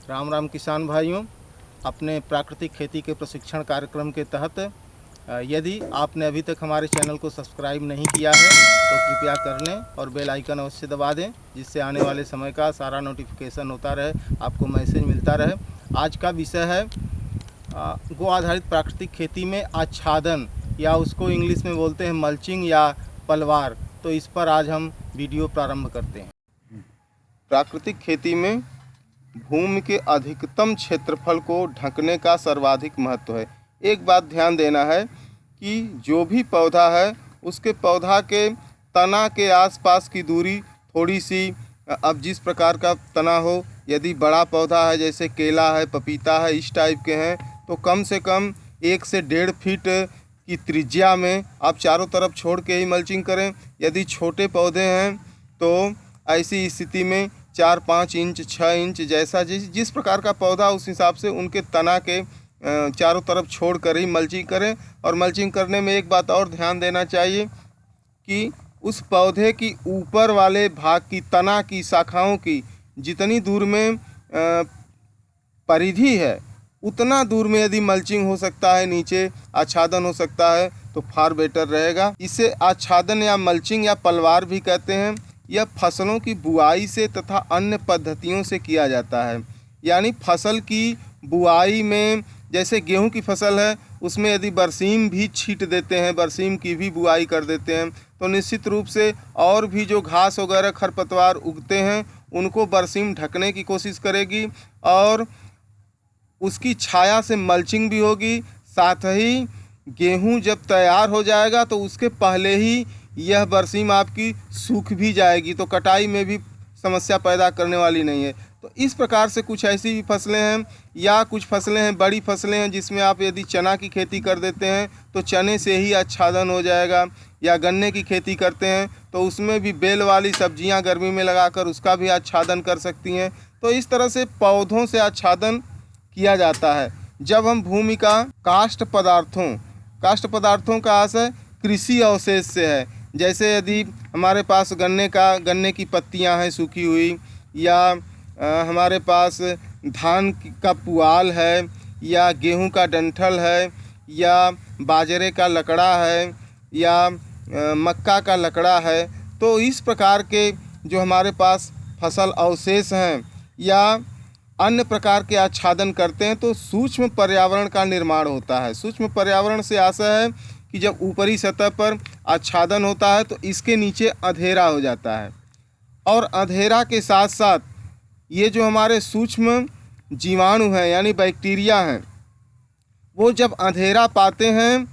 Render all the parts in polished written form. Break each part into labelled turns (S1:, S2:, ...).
S1: राम राम किसान भाइयों, अपने प्राकृतिक खेती के प्रशिक्षण कार्यक्रम के तहत यदि आपने अभी तक हमारे चैनल को सब्सक्राइब नहीं किया है तो कृपया कर लें और बेल आइकन अवश्य दबा दें, जिससे आने वाले समय का सारा नोटिफिकेशन होता रहे, आपको मैसेज मिलता रहे। आज का विषय है गो आधारित प्राकृतिक खेती में आच्छादन, या उसको इंग्लिश में बोलते हैं मल्चिंग या पलवार। तो इस पर आज हम वीडियो प्रारंभ करते हैं। प्राकृतिक खेती में भूमि के अधिकतम क्षेत्रफल को ढकने का सर्वाधिक महत्व है। एक बात ध्यान देना है कि जो भी पौधा है उसके पौधा के तना के आसपास की दूरी थोड़ी सी, अब जिस प्रकार का तना हो, यदि बड़ा पौधा है जैसे केला है, पपीता है, इस टाइप के हैं, तो कम से कम 1 से 1.5 फीट की त्रिज्या में आप चारों तरफ छोड़ के ही मल्चिंग करें। यदि छोटे पौधे हैं तो ऐसी स्थिति में 4-5 इंच 6 इंच जैसा जिस प्रकार का पौधा उस हिसाब से उनके तना के चारों तरफ छोड़ कर ही मल्चिंग करें। और मल्चिंग करने में एक बात और ध्यान देना चाहिए कि उस पौधे की ऊपर वाले भाग की तना की शाखाओं की जितनी दूर में परिधि है उतना दूर में यदि मल्चिंग हो सकता है, नीचे आच्छादन हो सकता है, तो फार बेटर रहेगा। इसे आच्छादन या मल्चिंग या पलवार भी कहते हैं। यह फसलों की बुआई से तथा अन्य पद्धतियों से किया जाता है। यानी फसल की बुआई में, जैसे गेहूं की फसल है उसमें यदि बरसीम भी छींट देते हैं, बरसीम की भी बुआई कर देते हैं, तो निश्चित रूप से और भी जो घास वगैरह खरपतवार उगते हैं उनको बरसीम ढकने की कोशिश करेगी और उसकी छाया से मल्चिंग भी होगी। साथ ही गेहूं जब तैयार हो जाएगा तो उसके पहले ही यह बरसीम आपकी सूख भी जाएगी, तो कटाई में भी समस्या पैदा करने वाली नहीं है। तो इस प्रकार से कुछ ऐसी भी फसलें हैं, या कुछ फसलें हैं, बड़ी फसलें हैं, जिसमें आप यदि चना की खेती कर देते हैं तो चने से ही आच्छादन हो जाएगा। या गन्ने की खेती करते हैं तो उसमें भी बेल वाली सब्जियां गर्मी में लगाकर उसका भी आच्छादन कर सकती हैं। तो इस तरह से पौधों से आच्छादन किया जाता है। जब हम भूमि का काष्ठ पदार्थों का आशय कृषि अवशेष से है। जैसे यदि हमारे पास गन्ने की पत्तियां हैं सूखी हुई, या हमारे पास धान का पुआल है, या गेहूं का डंठल है, या बाजरे का लकड़ा है, या मक्का का लकड़ा है, तो इस प्रकार के जो हमारे पास फसल अवशेष हैं या अन्य प्रकार के आच्छादन करते हैं तो सूक्ष्म पर्यावरण का निर्माण होता है। सूक्ष्म पर्यावरण से आशय है कि जब ऊपरी सतह पर आच्छादन होता है तो इसके नीचे अंधेरा हो जाता है, और अंधेरा के साथ साथ ये जो हमारे सूक्ष्म जीवाणु हैं यानी बैक्टीरिया हैं, वो जब अंधेरा पाते हैं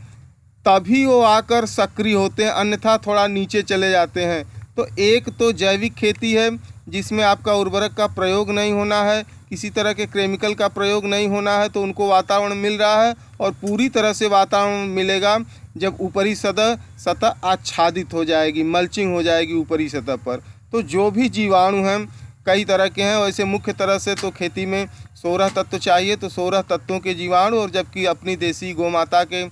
S1: तभी वो आकर सक्रिय होते हैं, अन्यथा थोड़ा नीचे चले जाते हैं। तो एक तो जैविक खेती है जिसमें आपका उर्वरक का प्रयोग नहीं होना है, किसी तरह के केमिकल का प्रयोग नहीं होना है, तो उनको वातावरण मिल रहा है। और पूरी तरह से वातावरण मिलेगा जब ऊपरी सतह आच्छादित हो जाएगी, मल्चिंग हो जाएगी ऊपरी सतह पर। तो जो भी जीवाणु हैं कई तरह के हैं, वैसे मुख्य तरह से तो खेती में 16 तत्व चाहिए, तो 16 तत्वों के जीवाणु, और जबकि अपनी देसी गौ माता के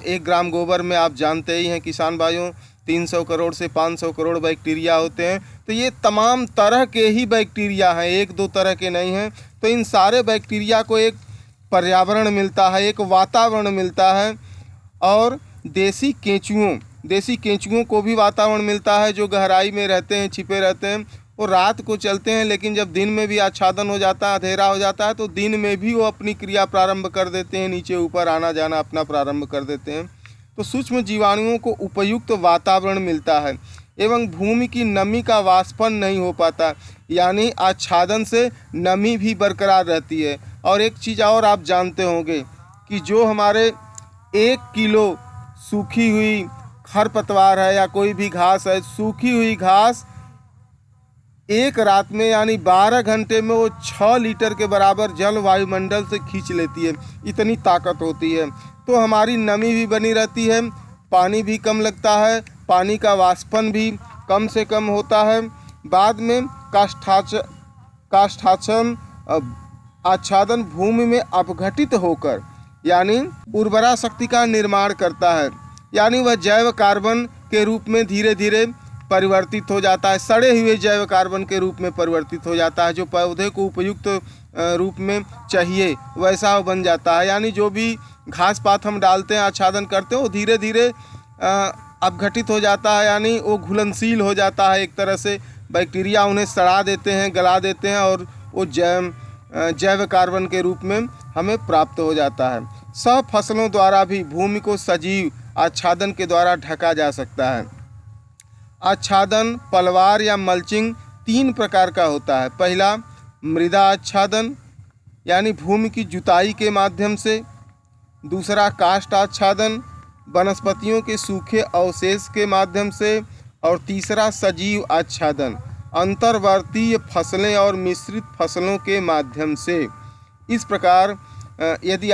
S1: 1 ग्राम गोबर में आप जानते ही हैं किसान भाइयों 300 करोड़ से 500 करोड़ बैक्टीरिया होते हैं। तो ये तमाम तरह के ही बैक्टीरिया हैं, 1-2 तरह के नहीं हैं। तो इन सारे बैक्टीरिया को एक पर्यावरण मिलता है, एक वातावरण मिलता है। और देसी केंचुओं को भी वातावरण मिलता है, जो गहराई में रहते हैं, छिपे रहते हैं। वो रात को चलते हैं, लेकिन जब दिन में भी आच्छादन हो जाता है, अंधेरा हो जाता है, तो दिन में भी वो अपनी क्रिया प्रारंभ कर देते हैं, नीचे ऊपर आना जाना अपना प्रारंभ कर देते हैं। तो सूक्ष्म जीवाणुओं को उपयुक्त वातावरण मिलता है एवं भूमि की नमी का वाष्पन नहीं हो पाता, यानी आच्छादन से नमी भी बरकरार रहती है। और एक चीज़ और आप जानते होंगे कि जो हमारे 1 किलो सूखी हुई खरपतवार है या कोई भी घास है, सूखी हुई घास एक रात में यानी 12 घंटे में वो 6 लीटर के बराबर जल वायुमंडल से खींच लेती है, इतनी ताकत होती है। तो हमारी नमी भी बनी रहती है, पानी भी कम लगता है, पानी का वाष्पन भी कम से कम होता है। बाद में काष्ठाच्छादन आच्छादन भूमि में अपघटित होकर यानी उर्वरा शक्ति का निर्माण करता है, यानी वह जैव कार्बन के रूप में धीरे धीरे परिवर्तित हो जाता है, सड़े हुए जैव कार्बन के रूप में परिवर्तित हो जाता है, जो पौधे को उपयुक्त रूप में चाहिए वैसा वो बन जाता है। यानी जो भी घास पात हम डालते हैं, आच्छादन करते हैं, वो धीरे धीरे अपघटित हो जाता है, यानी वो घुलनशील हो जाता है। एक तरह से बैक्टीरिया उन्हें सड़ा देते हैं, गला देते हैं और वो जैव कार्बन के रूप में हमें प्राप्त हो जाता है। सब फसलों द्वारा भी भूमि को सजीव आच्छादन के द्वारा ढका जा सकता है। आच्छादन, पलवार या मल्चिंग 3 प्रकार का होता है। पहला मृदा आच्छादन, यानी भूमि की जुताई के माध्यम से। दूसरा काष्ठ आच्छादन, वनस्पतियों के सूखे अवशेष के माध्यम से। और तीसरा सजीव आच्छादन, अंतर्वर्तीय फसलें और मिश्रित फसलों के माध्यम से। इस प्रकार यदि